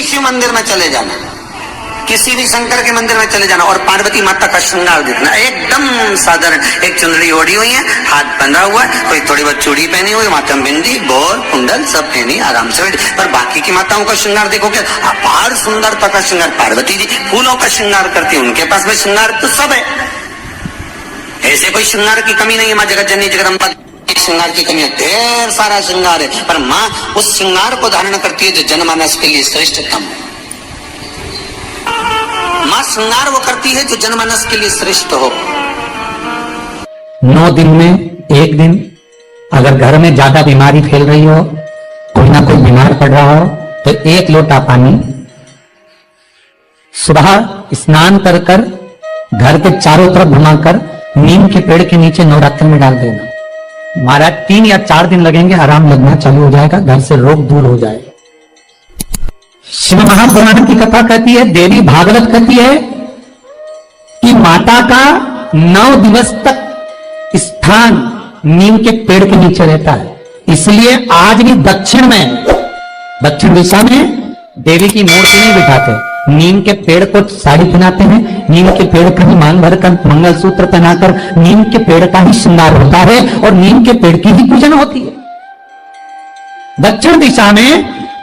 शिव मंदिर में चले जाना, किसी भी शंकर के मंदिर में चले जाना और पार्वती माता का श्रृंगार देखना एकदम साधारण, एक चुंदड़ी ओढ़ी हुई है, हाथ बंधा हुआ है, कोई थोड़ी बहुत चूड़ी पहनी हुई, माथा में बिंदी, बोर, कुंडल सब पहनी आराम से बैठी। पर बाकी की माताओं का श्रृंगार देखोगे अपार सुंदरता का श्रृंगार, पार्वती जी फूलों का श्रृंगार करती है, उनके पास में श्रृंगार तो सब है, ऐसे कोई श्रृंगार की कमी नहीं है। माँ जगत जननी जगदम्बा श्रृंगार की कमी है, ढेर सारा श्रृंगार है, पर माँ उस श्रृंगार को धारण करती है जो जनमानस के लिए श्रेष्ठतम। माँ श्रृंगार वो करती है जो जनमानस के लिए श्रेष्ठ हो। 9 दिन में एक दिन अगर घर में ज्यादा बीमारी फैल रही हो, कोई ना कोई बीमार पड़ रहा हो, तो 1 लोटा पानी सुबह स्नान कर कर घर के चारों तरफ घुमाकर नीम के पेड़ के नीचे नवरात्र में डाल देना। महाराज 3 या 4 दिन लगेंगे, आराम लगना चालू हो जाएगा, घर से रोग दूर हो जाएगा। शिव महापुराण की कथा कहती है, देवी भागवत कहती है कि माता का 9 दिवस तक स्थान नीम के पेड़ के नीचे रहता है। इसलिए आज भी दक्षिण दिशा में देवी की मूर्ति नहीं बिठाते, नीम के पेड़ को साड़ी पहनाते हैं, नीम के पेड़ का ही मांग भरकर मंगलसूत्र पहनाकर नीम के पेड़ का ही श्रृंगार होता है और नीम के पेड़ की ही पूजन होती है। दक्षिण दिशा में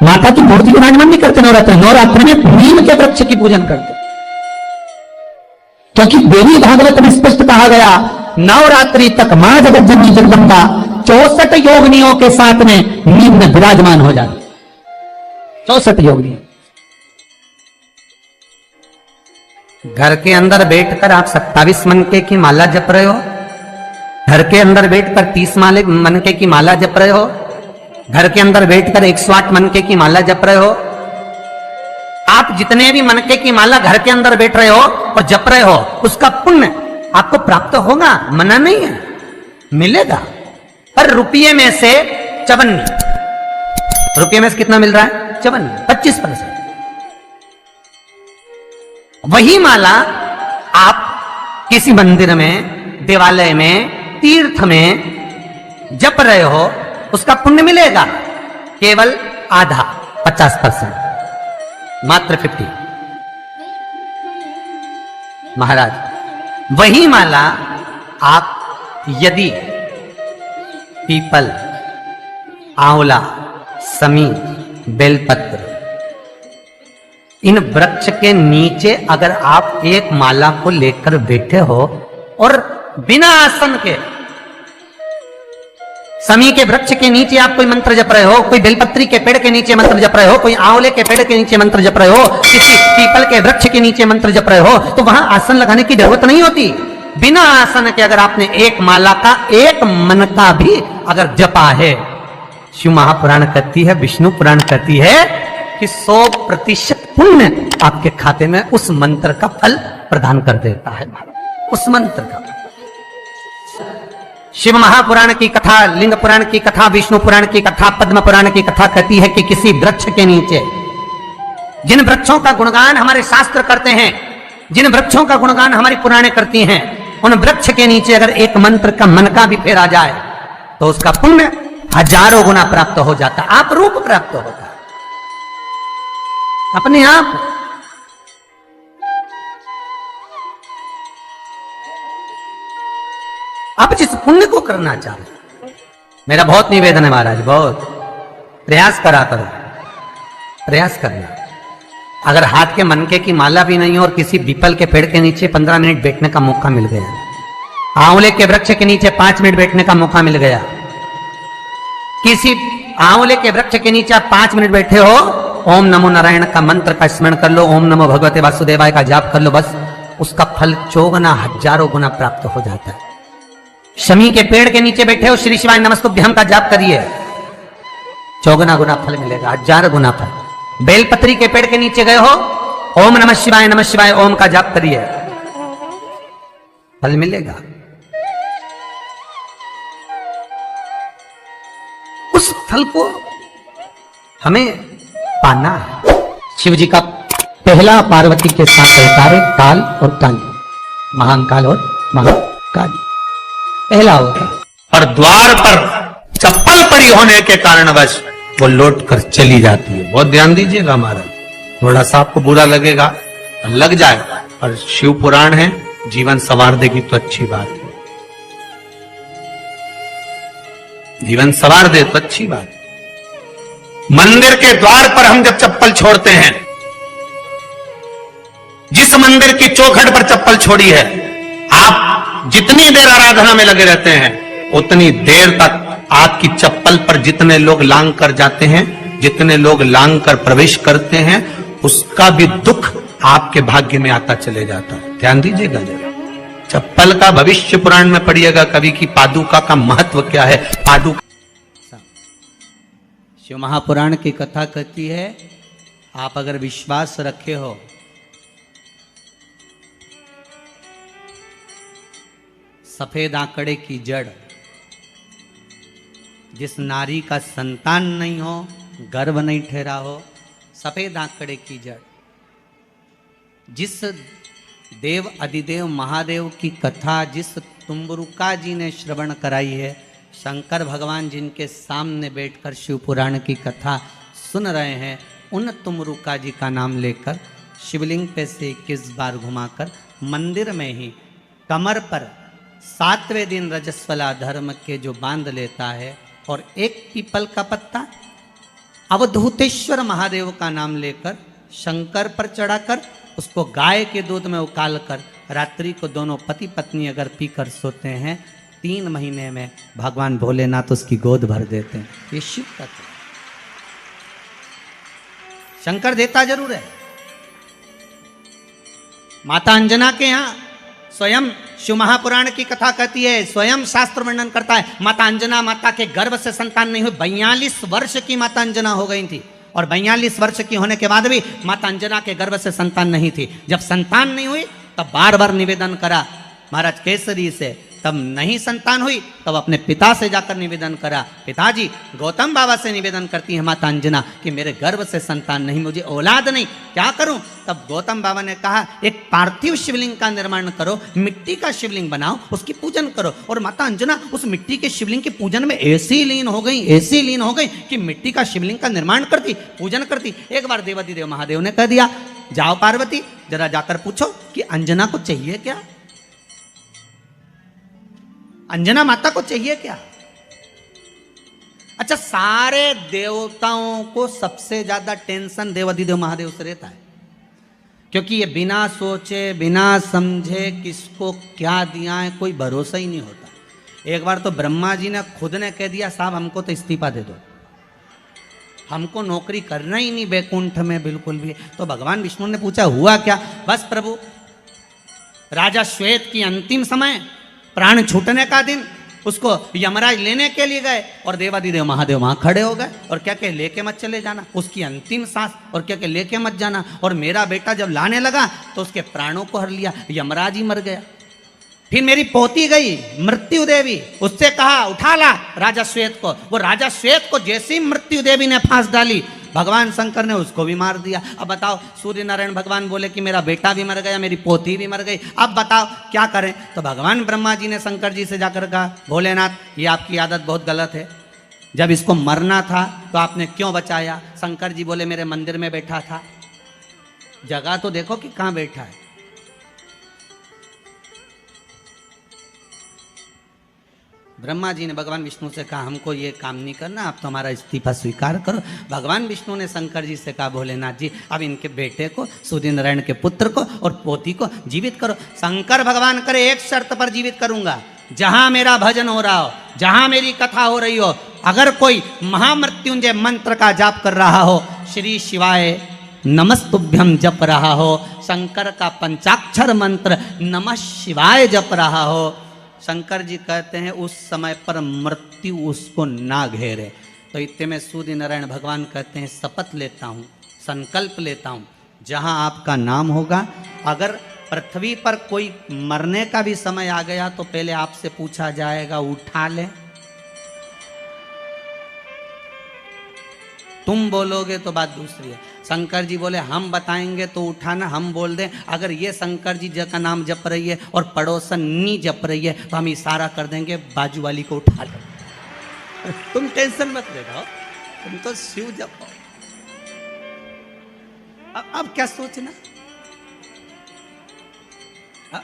माता की मूर्ति विराजमान नहीं करते नवरात्र में नीम के वृक्ष की पूजन करते, क्योंकि देवी भागवत में स्पष्ट कहा गया नवरात्रि तक मां जगत जननी जगदम्बा 64 योगिनियों के साथ में नीम में विराजमान हो जाती। 64 योगिनी। घर के अंदर बैठकर आप 27 मनके की माला जप रहे हो, घर के अंदर बैठकर 30 मनके की माला जप रहे हो, घर के अंदर बैठकर 108 मनके की माला जप रहे हो। आप जितने भी मनके की माला घर के अंदर बैठ रहे हो और जप रहे हो, उसका पुण्य आपको प्राप्त होगा, मना नहीं है, मिलेगा। पर रुपये में से 54, रुपये में से कितना मिल रहा है? 54, 25%। वही माला आप किसी मंदिर में, देवालय में, तीर्थ में जप रहे हो, उसका पुण्य मिलेगा केवल आधा, 50%, मात्र 50। महाराज वही माला आप यदि पीपल, आंवला, समी, बेलपत्र, इन वृक्ष के नीचे अगर आप एक माला को लेकर बैठे हो और बिना आसन के, समी के वृक्ष के नीचे आप कोई मंत्र जप रहे हो, कोई बेलपत्री के पेड़ के नीचे मंत्र जप रहे हो, कोई आंवले के पेड़ के नीचे मंत्र जप रहे हो, किसी पीपल के वृक्ष के नीचे मंत्र जप रहे हो, तो वहां आसन लगाने की जरूरत नहीं होती। बिना आसन के अगर आपने एक माला का एक मन का भी अगर जपा है, शिव महापुराण कहती है, विष्णु पुराण कहती है कि 100% पुण्य आपके खाते में उस मंत्र का फल प्रदान कर देता है। उस मंत्र का शिव महापुराण की कथा, लिंग पुराण की कथा, विष्णु पुराण की कथा, पद्म पुराण की कथा कहती है कि किसी वृक्ष के नीचे, जिन वृक्षों का गुणगान हमारे शास्त्र करते हैं, जिन वृक्षों का गुणगान हमारी पुराणे करती हैं, उन वृक्ष के नीचे अगर एक मंत्र का मन का भी फेरा जाए तो उसका पुण्य 1000 गुना प्राप्त हो जाता, आप रूप प्राप्त होता अपने आप। आप जिस पुण्य को करना चाहते, मेरा बहुत निवेदन है महाराज, बहुत प्रयास करा करो, प्रयास करना। अगर हाथ के मनके की माला भी नहीं हो और किसी पीपल के पेड़ के नीचे 15 मिनट बैठने का मौका मिल गया, आंवले के वृक्ष के नीचे 5 मिनट बैठने का मौका मिल गया, किसी आंवले के वृक्ष के नीचे आप 5 मिनट बैठे हो, ओम नमो नारायण का मंत्र का स्मरण कर लो, ओम नमो भगवते वासुदेवाय का जाप कर लो, बस उसका फल 1000 गुना प्राप्त हो जाता है। शमी के पेड़ के नीचे बैठे हो, श्री शिवाय नमस्तुभ्यम का जाप करिए, 54 गुना फल मिलेगा, 1000 गुना फल। बेलपत्री के पेड़ के नीचे गए हो, ओम नमः शिवाय ओम का जाप करिए, फल मिलेगा। उस फल को हमें पाना है। शिव जी का पहला पार्वती के साथ अवतार है काल और काली, महाकाल और महाकाली पहला होता है। और द्वार पर चप्पल पड़ी होने के कारणवश वो लौट कर चली जाती है। बहुत ध्यान दीजिएगा महाराज, थोड़ा सा आपको बुरा लगेगा, लग जाए, पर शिव पुराण है, जीवन संवार देगी तो अच्छी बात है। जीवन संवार दे तो अच्छी बात। मंदिर के द्वार पर हम जब चप्पल छोड़ते हैं, जिस मंदिर की चौखट पर चप्पल छोड़ी है, आप जितनी देर आराधना में लगे रहते हैं उतनी देर तक आपकी चप्पल पर जितने लोग लांग कर जाते हैं, जितने लोग लांग कर प्रवेश करते हैं, उसका भी दुख आपके भाग्य में आता चले जाता है। ध्यान दीजिएगा जरा, चप्पल का भविष्य पुराण में पढ़िएगा कभी कि पादुका का महत्व क्या है। पादुका शिव महापुराण की कथा कहती है, आप अगर विश्वास रखे हो, सफेद आंकड़े की जड़, जिस नारी का संतान नहीं हो, गर्भ नहीं ठहरा हो, सफेद आंकड़े की जड़, जिस देव अधिदेव महादेव की कथा जिस तुम्बरुका जी ने श्रवण कराई है, शंकर भगवान जिनके सामने बैठकर शिव पुराण की कथा सुन रहे हैं, उन तुमरुका जी का नाम लेकर शिवलिंग पे से 21 बार घुमाकर मंदिर में ही कमर पर 7वें दिन रजस्वला धर्म के जो बांध लेता है और एक पीपल का पत्ता अवधूतेश्वर महादेव का नाम लेकर शंकर पर चढ़ाकर उसको गाय के दूध में उकाल कर रात्रि को दोनों पति पत्नी अगर पीकर सोते हैं, 3 महीने में भगवान भोलेनाथ उसकी गोद भर देते हैं। ये शिव तत्व है। शंकर देता जरूर है। माता अंजना के यहां स्वयं शिव महापुराण की कथा कहती है, स्वयं शास्त्र वर्णन करता है, माता अंजना माता के गर्भ से संतान नहीं हुई। 42 वर्ष की माता अंजना हो गई थी और 42 वर्ष की होने के बाद भी माता अंजना के गर्भ से संतान नहीं थी। जब संतान नहीं हुई तब बार बार निवेदन करा महाराज केसरी से, तब नहीं संतान हुई तब अपने पिता से जाकर निवेदन करा, पिताजी गौतम बाबा से निवेदन करती है माता अंजना कि मेरे गर्भ से संतान नहीं, मुझे औलाद नहीं, क्या करूं? तब गौतम बाबा ने कहा एक पार्थिव शिवलिंग का निर्माण करो, मिट्टी का शिवलिंग बनाओ, उसकी पूजन करो। और माता अंजना उस मिट्टी के शिवलिंग के पूजन में ऐसी लीन हो गई कि मिट्टी का शिवलिंग का निर्माण करती, पूजन करती। एक बार देवाधिदेव महादेव ने कह दिया, जाओ पार्वती जरा जाकर पूछो कि अंजना को चाहिए क्या, अंजना माता को चाहिए क्या। अच्छा, सारे देवताओं को सबसे ज्यादा टेंशन देवाधिदेव महादेव से रहता है, क्योंकि ये बिना सोचे बिना समझे किसको क्या दिया है कोई भरोसा ही नहीं होता। एक बार तो ब्रह्मा जी ने खुद ने कह दिया, साहब हमको तो इस्तीफा दे दो, हमको नौकरी करना ही नहीं बैकुंठ में बिल्कुल भी। तो भगवान विष्णु ने पूछा हुआ क्या? बस प्रभु, राजा श्वेत की अंतिम समय, प्राण छूटने का दिन, उसको यमराज लेने के लिए गए और देवाधिदेव महादेव वहां खड़े हो गए और क्या कहे, लेके मत चले जाना, उसकी अंतिम सांस, और क्या कहे, लेके मत जाना। और मेरा बेटा जब लाने लगा तो उसके प्राणों को हर लिया, यमराज ही मर गया। फिर मेरी पोती गई मृत्यु देवी, उससे कहा उठा ला राजा श्वेत को, वो राजा श्वेत को जैसी मृत्यु देवी ने फांस डाली, भगवान शंकर ने उसको भी मार दिया। अब बताओ, सूर्य नारायण भगवान बोले कि मेरा बेटा भी मर गया, मेरी पोती भी मर गई, अब बताओ क्या करें? तो भगवान ब्रह्मा जी ने शंकर जी से जाकर कहा, भोलेनाथ ये आपकी आदत बहुत गलत है, जब इसको मरना था तो आपने क्यों बचाया? शंकर जी बोले मेरे मंदिर में बैठा था, जगह तो देखो कि कहाँ बैठा है। ब्रह्मा जी ने भगवान विष्णु से कहा हमको ये काम नहीं करना, आप तो हमारा इस्तीफा स्वीकार करो। भगवान विष्णु ने शंकर जी से कहा, भोलेनाथ जी अब इनके बेटे को, सूर्य नारायण के पुत्र को और पोती को जीवित करो। शंकर भगवान करे, एक शर्त पर जीवित करूंगा, जहां मेरा भजन हो रहा हो, जहां मेरी कथा हो रही हो, अगर कोई महामृत्युंजय मंत्र का जाप कर रहा हो, श्री शिवाय नमस्तुभ्यम जप रहा हो, शंकर का पंचाक्षर मंत्र नमः शिवाय जप रहा हो, शंकर जी कहते हैं उस समय पर मृत्यु उसको ना घेरे। तो इतने में सूर्य नारायण भगवान कहते हैं शपथ लेता हूँ, संकल्प लेता हूँ, जहाँ आपका नाम होगा, अगर पृथ्वी पर कोई मरने का भी समय आ गया तो पहले आपसे पूछा जाएगा उठा ले, तुम बोलोगे तो बात दूसरी है। शंकर जी बोले हम बताएंगे तो उठाना, हम बोल दें अगर ये शंकर जी का नाम जप रही है और पड़ोसन नी जप रही है तो हम इशारा कर देंगे बाजू वाली को उठा लो। तुम टेंशन मत ले रहो, तुम तो शिव जपो। अब क्या सोचना,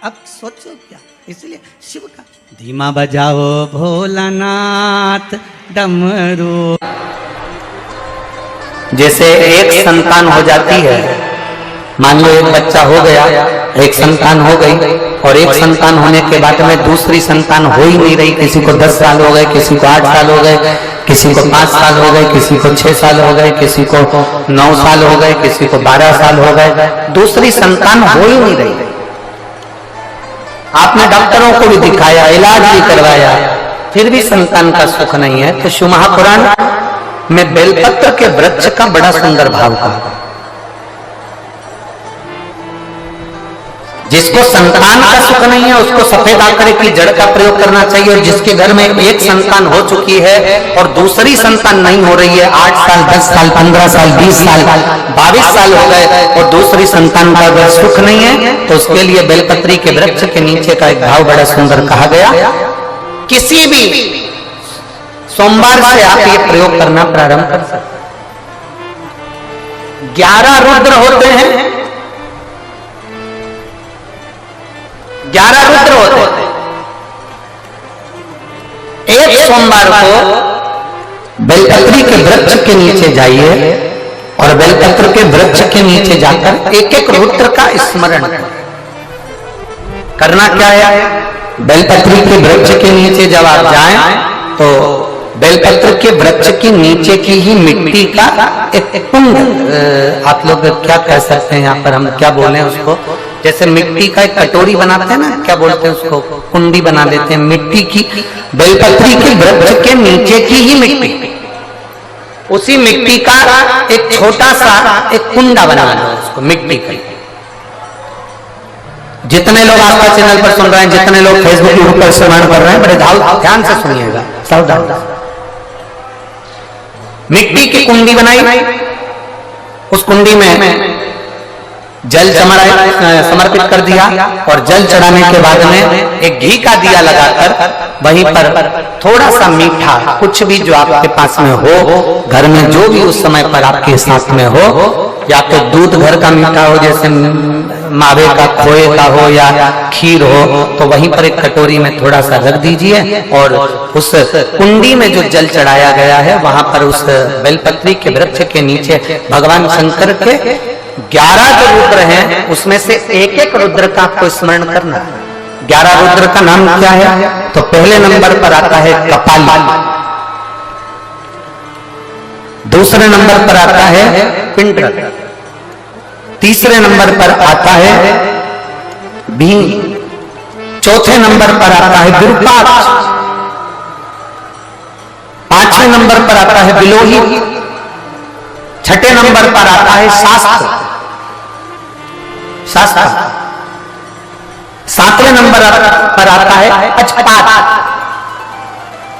अब सोचो क्या। इसलिए शिव का धीमा बजाओ भोलानाथ डमरू। जैसे एक संतान हो जाती है, मान लो एक बच्चा हो गया, एक संतान हो गई, और एक संतान होने के बाद में दूसरी संतान हो ही नहीं रही। किसी को 10 साल हो गए, किसी को 8 साल हो गए, किसी को 5 साल हो गए, किसी को 6 साल हो गए, किसी को 9 साल हो गए, किसी को 12 साल हो गए, दूसरी संतान हो ही नहीं रही। आपने डॉक्टरों को भी दिखाया, इलाज भी करवाया, फिर भी संतान का सुख नहीं है। तो शिव महापुराण में बेलपत्र के वृक्ष का बड़ा सुंदर भाव कहा। जिसको संतान का सुख नहीं है उसको सफेद आंकड़े की जड़ का प्रयोग करना चाहिए। और जिसके घर में एक संतान हो चुकी है और दूसरी संतान नहीं हो रही है, 8 साल 10 साल 15 साल 20 साल 22 साल हो गए और दूसरी संतान का अगर सुख नहीं है, तो उसके लिए बेलपत्री के वृक्ष के नीचे का एक भाव बड़ा सुंदर कहा गया। किसी भी सोमवार से आप ये प्रयोग करना प्रारंभ कर सकते। 11 रुद्र होते हैं, 11 रुद्र होते हैं। एक सोमवार को बेलपत्री के वृक्ष के नीचे जाइए और बेलपत्र के वृक्ष के नीचे जाकर एक एक रुद्र का स्मरण करना। क्या है, बेलपत्री के वृक्ष के नीचे जब आप जाएं तो बेलपत्र के वृक्ष के नीचे की ही मिट्टी का एक कुंड, आप लोग क्या कह सकते हैं, यहाँ पर हम क्या बोले उसको, जैसे मिट्टी का एक कटोरी बनाते हैं ना, क्या बोलते हैं उसको, कुंडी बना देते हैं मिट्टी की। बेलपत्री के वृक्ष के नीचे की ही मिट्टी, उसी मिट्टी का एक छोटा सा एक कुंडा बनाना है उसको, मिट्टी का। जितने लोग आपका चैनल पर सुन रहे हैं, जितने लोग फेसबुक यूट्यूब पर श्रवण कर रहे हैं, बड़े ध्यान से सुनिएगा, सावधान। मिट्टी की कुंडी बनाई, उस कुंडी में जल समर्पित कर दिया और जल चढ़ाने के बाद में एक घी का दिया लगाकर वहीं पर थोड़ा सा मीठा, कुछ भी जो आपके पास में हो, घर में जो भी उस समय पर आपके साथ में हो, या तो दूध घर का मीठा हो, जैसे मावे का, खोए का हो या खीर हो, तो वहीं पर एक कटोरी में थोड़ा सा रख दीजिए और उस कुंडी में जो जल चढ़ाया गया है वहां पर उस बेलपत्री के वृक्ष के नीचे भगवान शंकर के 11 जो रुद्र हैं उसमें से एक एक रुद्र का आपको स्मरण करना। 11 रुद्र का नाम क्या है, तो पहले नंबर पर आता है कपाली, दूसरे नंबर पर आता है पिंडर, तीसरे नंबर पर आता है भीम, चौथे नंबर पर आता है विरूपाक्ष, पांचवें नंबर पर आता है बिलोही, छठे नंबर पर आता है शास्त्र, सातवें नंबर पर आता है अजपात,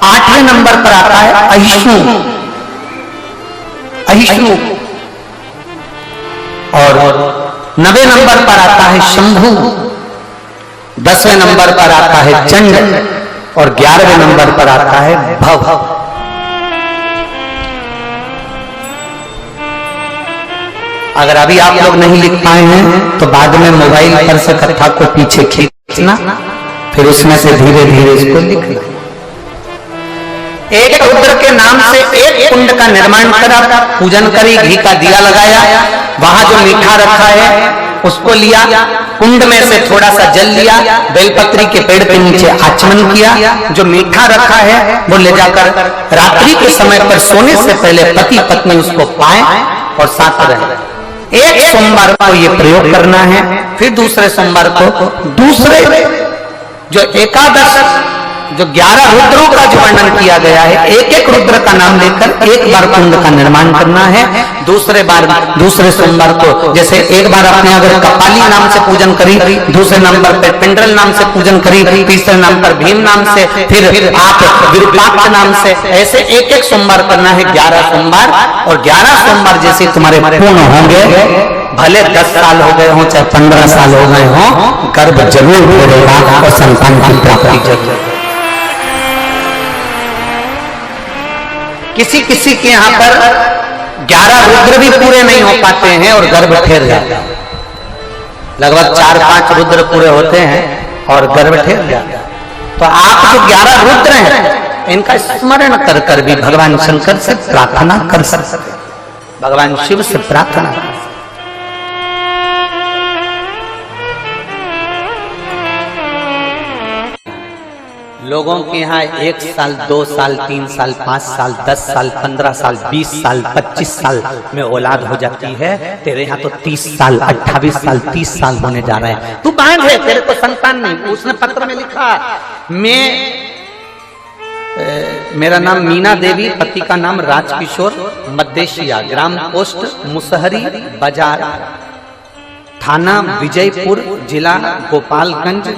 आठवें नंबर पर आता है अहिष्णु, और 9वें नंबर पर आता है शंभु, 10वें नंबर पर आता है चंड और 11वें नंबर पर आता है भव। अगर अभी आप लोग नहीं लिख पाए हैं तो बाद में मोबाइल पर से कथा को पीछे खींचना, फिर उसमें से धीरे धीरे इसको लिखना। एक रुद्र के नाम से एक कुंड का निर्माण करा, पूजन करी, घी का दिया लगाया, वहां जो मीठा रखा है उसको लिया, कुंड में से थोड़ा सा जल लिया, बेलपत्री के पेड़ के नीचे आचमन किया, जो मीठा रखा है वो ले जाकर रात्रि के समय पर सोने से पहले पति पत्नी उसको पाएं और साथ रहें। एक सोमवार को ये प्रयोग करना है, फिर दूसरे सोमवार को दूसरे जो एकादश, जो 11 रुद्रों का जो वर्णन किया गया है, एक एक रुद्र का नाम लेकर एक बार कुंड का निर्माण करना है। दूसरे सोमवार को जैसे एक बार आपने अगर कपाली नाम से पूजन करी, दूसरे नंबर पर पिंडरल नाम से पूजन करी, तीसरे नाम पर भीम नाम से, फिर आप विरूपाक्ष नाम से, ऐसे एक एक सोमवार करना है, 11 सोमवार। और 11 सोमवार जैसे तुम्हारे पूर्ण होंगे, भले 10 साल हो गए हों चाहे 15 साल हो गए हों, गर्भ जरूर भरेगा और संतान की प्राप्ति जरूर। किसी किसी के यहाँ पर 11 रुद्र भी पूरे नहीं हो पाते हैं और गर्भ ठहर जाता है। लगभग 4-5 रुद्र पूरे होते हैं और गर्भ ठहर जाता है। तो आप जो 11 रुद्र हैं, इनका स्मरण कर कर भी भगवान शंकर से प्रार्थना कर सकते, भगवान शिव से प्रार्थना कर सकते। लोगों के यहाँ 1 साल, 2 साल, 3 साल, 5 साल, 10 साल, 15 साल, 20 साल, 25 साल में औलाद हो जाती है। तेरे यहाँ तो 30 साल, 28 साल, 30 साल होने जा रहे हैं। तू बांझ है, तेरे को संतान नहीं। उसने पत्र में लिखा, मेरा नाम मीना देवी, पति का नाम राजकिशोर, मद्देशिया, ग्राम पोस्ट मुसहरी बाजार, थाना विजयपुर, जिला गोपालगंज,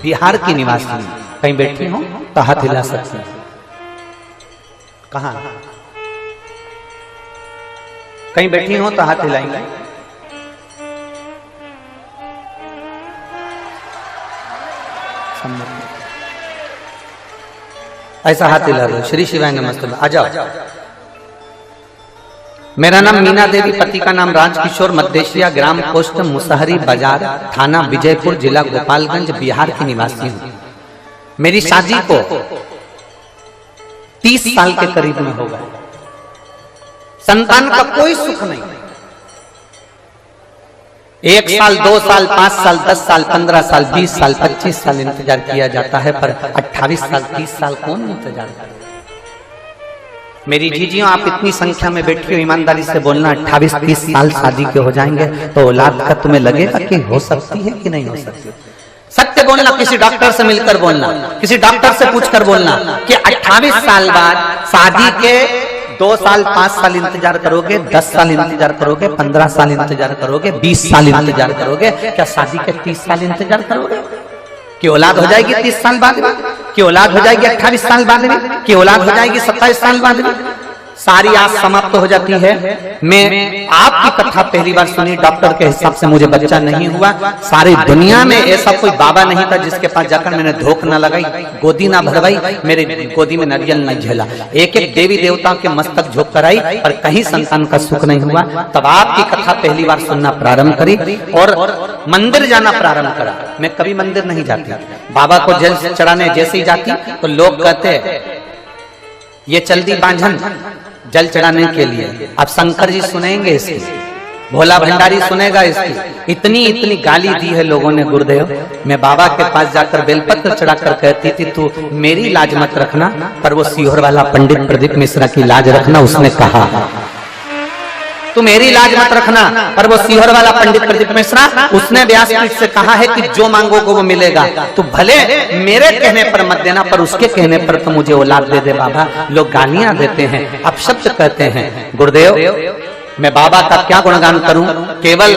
बिहार की निवासी। कहीं बैठी हो तो हाथ हिला सकते हैं। कहाँ? कहीं बैठी हो तो हाथ हिलाएंगे। ऐसा हाथ हिला दो। श्री शिवाय नमस्ते। आ जाओ। मेरा नाम मीना देवी, पति का नाम राजकिशोर, मद्देशिया, ग्राम पोस्ट मुसहरी बाजार, थाना विजयपुर, जिला गोपालगंज, बिहार की निवासी हूँ। मेरी शादी को 30 साल के करीब में होगा। संतान का कोई सुख नहीं। 1 साल, 2 साल, 5 साल, 10 साल, 15 साल, 20 साल, 25 साल इंतजार किया जाता है, पर 28 साल, 30 साल कौन इंतजार करे? मेरी जीजियों, आप इतनी संख्या में बैठी हो, ईमानदारी से बोलना, 28-30 साल शादी के हो जाएंगे तो औलाद का तुम्हें लगेगा कि हो सकती है कि नहीं हो सकती? सत्य बोलना, किसी डॉक्टर से मिलकर बोलना, किसी डॉक्टर से पूछकर बोलना कि 28 साल बाद शादी के 2 साल, 5 साल इंतजार करोगे, 10 साल इंतजार करोगे, 15 साल इंतजार करोगे, 20 साल इंतजार करोगे, क्या शादी के 30 साल इंतजार करोगे? कि औलाद हो जाएगी 30 साल बाद में, कि औलाद हो जाएगी 28 साल बाद में, कि औलाद हो जाएगी 27 साल बाद में। सारी आस समाप्त हो जाती है। मैं आपकी कथा पहली बार सुनी, डॉक्टर के हिसाब से मुझे बच्चा नहीं हुआ। सारी दुनिया में ऐसा कोई बाबा नहीं था जिसके पास जाकर मैंने धोख ना लगाई, गोदी ना भरवाई, मेरे गोदी में नारियल न झेला। एक एक देवी देवताओं के मस्तक झोंक कर आई, पर कहीं संतान का सुख नहीं हुआ। तब आपकी कथा पहली बार सुनना प्रारंभ करी और मंदिर जाना प्रारंभ करा। मैं कभी मंदिर नहीं जाती, बाबा को जल चढ़ाने जैसे ही जाती तो लोग कहते ये चल दी बांझन जल चढ़ाने के लिए। अब शंकर जी सुनेंगे इसकी, भोला भंडारी सुनेगा इसकी। इतनी गाली दी है लोगों ने गुरुदेव। मैं बाबा के पास जाकर बेलपत्र चढ़ाकर कहती थी तू मेरी लाज मत रखना, पर वो सीहोर वाला पंडित प्रदीप मिश्रा की लाज रखना। उसने कहा तू मेरी लाज मत रखना, पर वो सीहोर वाला पंडित प्रदीप मिश्रा, उसने व्यासपीठ से कहा है कि जो मांगोगे वो मिलेगा। तो भले मेरे कहने पर मत देना, पर उसके कहने पर तो मुझे औलाद दे दे बाबा। लोग गालियां देते हैं, अपशब्द कहते हैं। गुरुदेव, मैं बाबा का क्या गुणगान करूं? केवल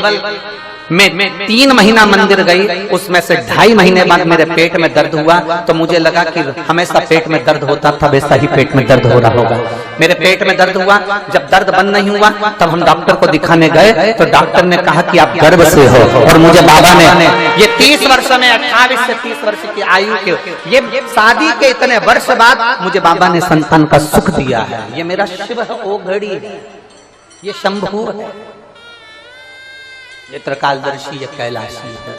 मैं 3 महीना मंदिर गई, उसमें से 2.5 महीने बाद मेरे पेट में दर्द हुआ, तो मुझे लगा कि हमेशा पेट में दर्द होता था, वैसा ही पेट में दर्द हो रहा होगा। मेरे पेट में दर्द हुआ, जब दर्द बंद नहीं हुआ तब हम डॉक्टर को दिखाने गए, तो डॉक्टर ने कहा कि आप गर्भ से हो। और मुझे बाबा ने ये 30 वर्ष में 28 से 30 वर्ष की आयु के, ये शादी के इतने वर्ष बाद मुझे बाबा ने संतान का सुख दिया है। ये मेरा शिव है, ओ घड़ी है, ये शंभू है, ये त्रिकालदर्शी, ये कैलाशी है।